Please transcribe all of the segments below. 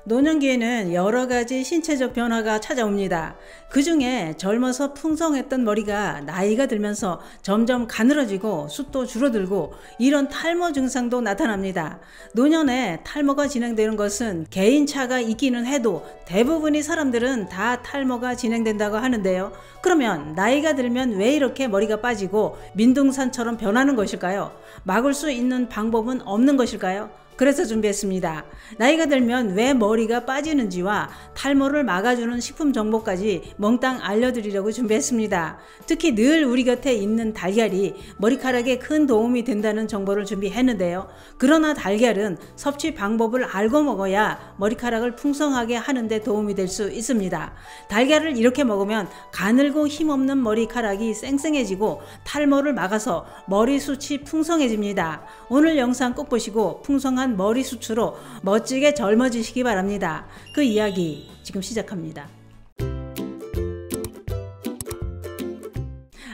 노년기에는 여러 가지 신체적 변화가 찾아옵니다. 그 중에 젊어서 풍성했던 머리가 나이가 들면서 점점 가늘어지고 숱도 줄어들고 이런 탈모 증상도 나타납니다. 노년에 탈모가 진행되는 것은 개인차가 있기는 해도 대부분의 사람들은 다 탈모가 진행된다고 하는데요. 그러면 나이가 들면 왜 이렇게 머리가 빠지고 민둥산처럼 변하는 것일까요? 막을 수 있는 방법은 없는 것일까요? 그래서 준비했습니다. 나이가 들면 왜 머리가 빠지는지와 탈모를 막아주는 식품 정보까지 몽땅 알려드리려고 준비했습니다. 특히 늘 우리 곁에 있는 달걀이 머리카락에 큰 도움이 된다는 정보를 준비했는데요. 그러나 달걀은 섭취 방법을 알고 먹어야 머리카락을 풍성하게 하는 데 도움이 될 수 있습니다. 달걀을 이렇게 먹으면 가늘고 힘없는 머리카락이 쌩쌩해지고 탈모를 막아서 머리숱이 풍성해집니다. 오늘 영상 꼭 보시고 풍성한 머리숱으로 멋지게 젊어지시기 바랍니다. 그 이야기 지금 시작합니다.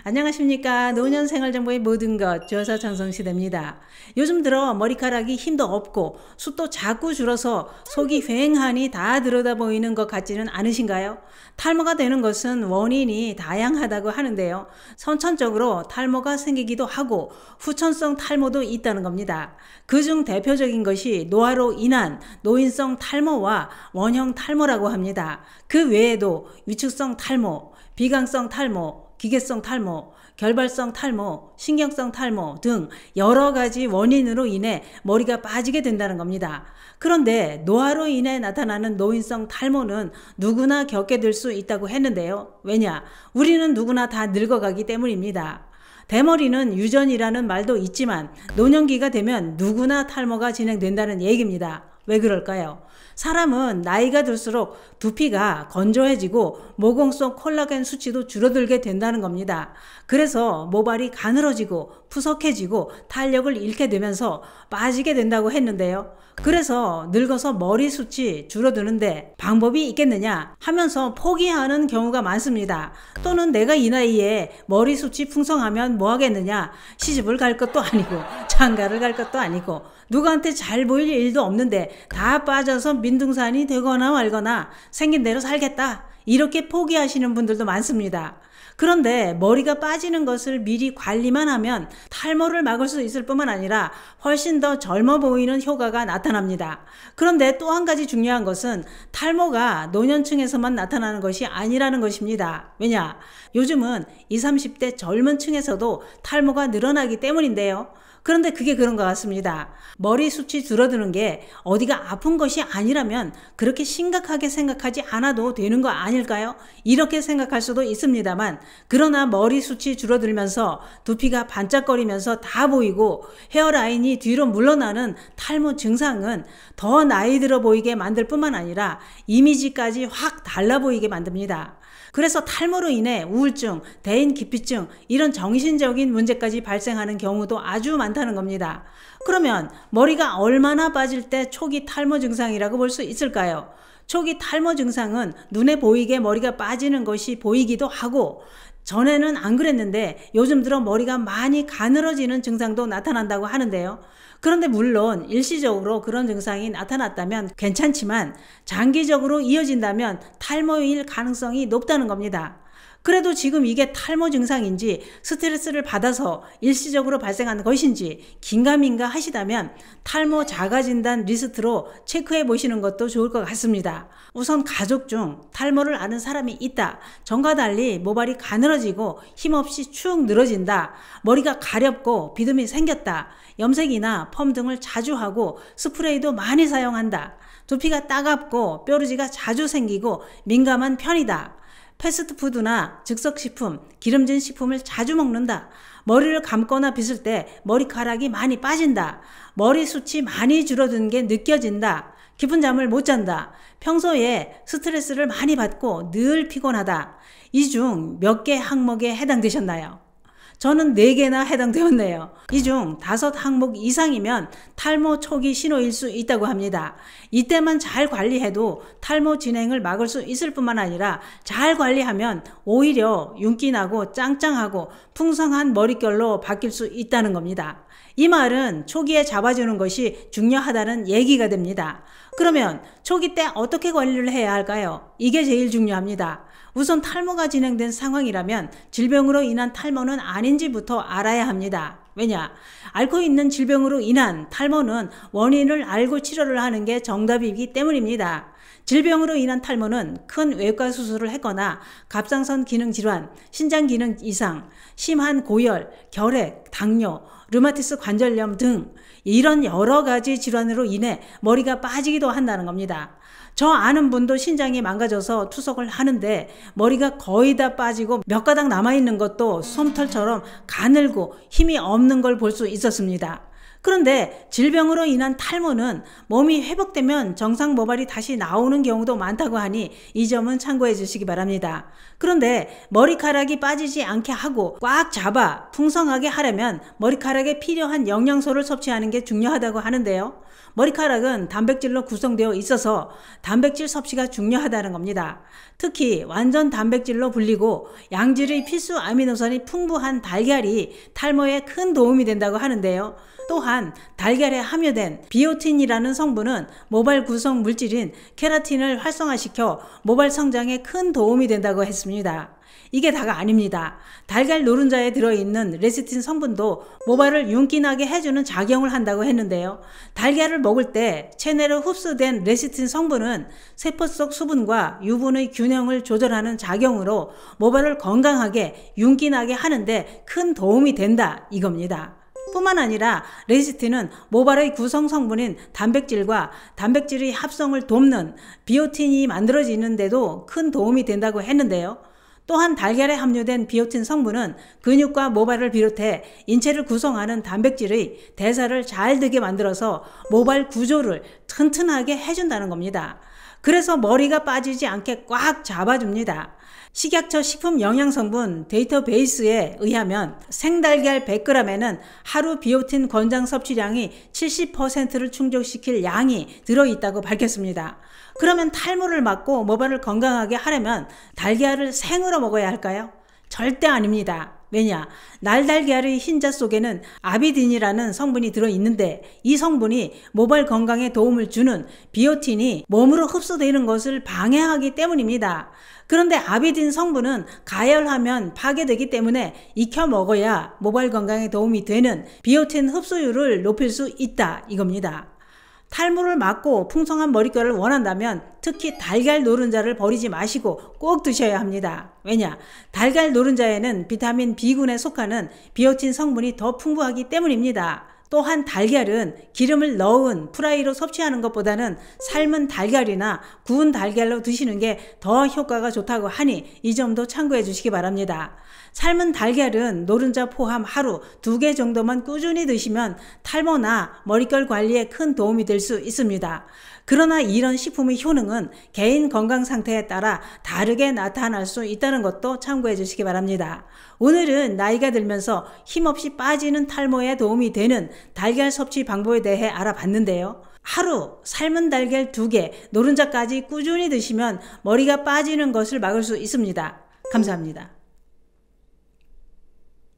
안녕하십니까. 노년생활정보의 모든 것 주여사 장성시대입니다. 요즘 들어 머리카락이 힘도 없고 숱도 자꾸 줄어서 속이 휑하니 다 들여다 보이는 것 같지는 않으신가요? 탈모가 되는 것은 원인이 다양하다고 하는데요. 선천적으로 탈모가 생기기도 하고 후천성 탈모도 있다는 겁니다. 그중 대표적인 것이 노화로 인한 노인성 탈모와 원형 탈모라고 합니다. 그 외에도 위축성 탈모, 비강성 탈모, 기계성 탈모, 결발성 탈모, 신경성 탈모 등 여러 가지 원인으로 인해 머리가 빠지게 된다는 겁니다. 그런데 노화로 인해 나타나는 노인성 탈모는 누구나 겪게 될 수 있다고 했는데요. 왜냐? 우리는 누구나 다 늙어가기 때문입니다. 대머리는 유전이라는 말도 있지만 노년기가 되면 누구나 탈모가 진행된다는 얘기입니다. 왜 그럴까요? 사람은 나이가 들수록 두피가 건조해지고 모공 속 콜라겐 수치도 줄어들게 된다는 겁니다. 그래서 모발이 가늘어지고 푸석해지고 탄력을 잃게 되면서 빠지게 된다고 했는데요. 그래서 늙어서 머리숱이 줄어드는데 방법이 있겠느냐 하면서 포기하는 경우가 많습니다. 또는 내가 이 나이에 머리숱이 풍성하면 뭐 하겠느냐, 시집을 갈 것도 아니고 장가를 갈 것도 아니고 누구한테 잘 보일 일도 없는데 다 빠져서 민둥산이 되거나 말거나 생긴 대로 살겠다, 이렇게 포기하시는 분들도 많습니다. 그런데 머리가 빠지는 것을 미리 관리만 하면 탈모를 막을 수 있을 뿐만 아니라 훨씬 더 젊어 보이는 효과가 나타납니다. 그런데 또 한 가지 중요한 것은 탈모가 노년층에서만 나타나는 것이 아니라는 것입니다. 왜냐? 요즘은 20, 30대 젊은 층에서도 탈모가 늘어나기 때문인데요. 그런데 그게 그런 것 같습니다. 머리숱이 줄어드는 게 어디가 아픈 것이 아니라면 그렇게 심각하게 생각하지 않아도 되는 거 아닐까요? 이렇게 생각할 수도 있습니다만, 그러나 머리숱이 줄어들면서 두피가 반짝거리면서 다 보이고 헤어라인이 뒤로 물러나는 탈모 증상은 더 나이 들어 보이게 만들 뿐만 아니라 이미지까지 확 달라 보이게 만듭니다. 그래서 탈모로 인해 우울증, 대인기피증 이런 정신적인 문제까지 발생하는 경우도 아주 많다는 겁니다. 그러면 머리가 얼마나 빠질 때 초기 탈모 증상이라고 볼 수 있을까요? 초기 탈모 증상은 눈에 보이게 머리가 빠지는 것이 보이기도 하고, 전에는 안 그랬는데 요즘 들어 머리가 많이 가늘어지는 증상도 나타난다고 하는데요. 그런데 물론 일시적으로 그런 증상이 나타났다면 괜찮지만 장기적으로 이어진다면 탈모일 가능성이 높다는 겁니다. 그래도 지금 이게 탈모 증상인지 스트레스를 받아서 일시적으로 발생한 것인지 긴가민가 하시다면 탈모 자가진단 리스트로 체크해 보시는 것도 좋을 것 같습니다. 우선 가족 중 탈모를 앓은 사람이 있다, 전과 달리 모발이 가늘어지고 힘없이 축 늘어진다, 머리가 가렵고 비듬이 생겼다, 염색이나 펌 등을 자주 하고 스프레이도 많이 사용한다, 두피가 따갑고 뾰루지가 자주 생기고 민감한 편이다, 패스트푸드나 즉석식품, 기름진 식품을 자주 먹는다, 머리를 감거나 빗을 때 머리카락이 많이 빠진다, 머리숱이 많이 줄어든 게 느껴진다, 깊은 잠을 못 잔다, 평소에 스트레스를 많이 받고 늘 피곤하다, 이 중 몇 개 항목에 해당되셨나요? 저는 4개나 해당되었네요. 이 중 5 항목 이상이면 탈모 초기 신호일 수 있다고 합니다. 이때만 잘 관리해도 탈모 진행을 막을 수 있을 뿐만 아니라 잘 관리하면 오히려 윤기 나고 짱짱하고 풍성한 머릿결로 바뀔 수 있다는 겁니다. 이 말은 초기에 잡아주는 것이 중요하다는 얘기가 됩니다. 그러면 초기 때 어떻게 관리를 해야 할까요? 이게 제일 중요합니다. 우선 탈모가 진행된 상황이라면 질병으로 인한 탈모는 아닌지부터 알아야 합니다. 왜냐? 앓고 있는 질병으로 인한 탈모는 원인을 알고 치료를 하는 게 정답이기 때문입니다. 질병으로 인한 탈모는 큰 외과 수술을 했거나 갑상선 기능 질환, 신장 기능 이상, 심한 고열, 결핵, 당뇨, 류마티스 관절염 등 이런 여러 가지 질환으로 인해 머리가 빠지기도 한다는 겁니다. 저 아는 분도 신장이 망가져서 투석을 하는데 머리가 거의 다 빠지고 몇 가닥 남아있는 것도 솜털처럼 가늘고 힘이 없는 걸 볼 수 있었습니다. 그런데 질병으로 인한 탈모는 몸이 회복되면 정상 모발이 다시 나오는 경우도 많다고 하니 이 점은 참고해 주시기 바랍니다. 그런데 머리카락이 빠지지 않게 하고 꽉 잡아 풍성하게 하려면 머리카락에 필요한 영양소를 섭취하는 게 중요하다고 하는데요. 머리카락은 단백질로 구성되어 있어서 단백질 섭취가 중요하다는 겁니다. 특히 완전 단백질로 불리고 양질의 필수 아미노산이 풍부한 달걀이 탈모에 큰 도움이 된다고 하는데요. 또한 달걀에 함유된 비오틴이라는 성분은 모발 구성 물질인 케라틴을 활성화시켜 모발 성장에 큰 도움이 된다고 했습니다. 이게 다가 아닙니다. 달걀 노른자에 들어있는 레시틴 성분도 모발을 윤기나게 해주는 작용을 한다고 했는데요. 달걀을 먹을 때 체내로 흡수된 레시틴 성분은 세포 속 수분과 유분의 균형을 조절하는 작용으로 모발을 건강하게 윤기나게 하는데 큰 도움이 된다 이겁니다. 뿐만 아니라 레시틴은 모발의 구성 성분인 단백질과 단백질의 합성을 돕는 비오틴이 만들어지는 데도 큰 도움이 된다고 했는데요. 또한 달걀에 함유된 비오틴 성분은 근육과 모발을 비롯해 인체를 구성하는 단백질의 대사를 잘 되게 만들어서 모발 구조를 튼튼하게 해준다는 겁니다. 그래서 머리가 빠지지 않게 꽉 잡아줍니다. 식약처 식품영양성분 데이터베이스에 의하면 생달걀 100g에는 하루 비오틴 권장 섭취량이 70%를 충족시킬 양이 들어있다고 밝혔습니다. 그러면 탈모를 막고 모발을 건강하게 하려면 달걀을 생으로 먹어야 할까요? 절대 아닙니다. 왜냐? 날달걀의 흰자 속에는 아비딘이라는 성분이 들어있는데 이 성분이 모발 건강에 도움을 주는 비오틴이 몸으로 흡수되는 것을 방해하기 때문입니다. 그런데 아비딘 성분은 가열하면 파괴되기 때문에 익혀 먹어야 모발 건강에 도움이 되는 비오틴 흡수율을 높일 수 있다 이겁니다. 탈모를 막고 풍성한 머릿결을 원한다면 특히 달걀 노른자를 버리지 마시고 꼭 드셔야 합니다. 왜냐? 달걀 노른자에는 비타민 B군에 속하는 비오틴 성분이 더 풍부하기 때문입니다. 또한 달걀은 기름을 넣은 프라이로 섭취하는 것보다는 삶은 달걀이나 구운 달걀로 드시는 게 더 효과가 좋다고 하니 이 점도 참고해 주시기 바랍니다. 삶은 달걀은 노른자 포함 하루 2개 정도만 꾸준히 드시면 탈모나 머릿결 관리에 큰 도움이 될 수 있습니다. 그러나 이런 식품의 효능은 개인 건강 상태에 따라 다르게 나타날 수 있다는 것도 참고해 주시기 바랍니다. 오늘은 나이가 들면서 힘없이 빠지는 탈모에 도움이 되는 달걀 섭취 방법에 대해 알아봤는데요. 하루 삶은 달걀 2개, 노른자까지 꾸준히 드시면 머리가 빠지는 것을 막을 수 있습니다. 감사합니다.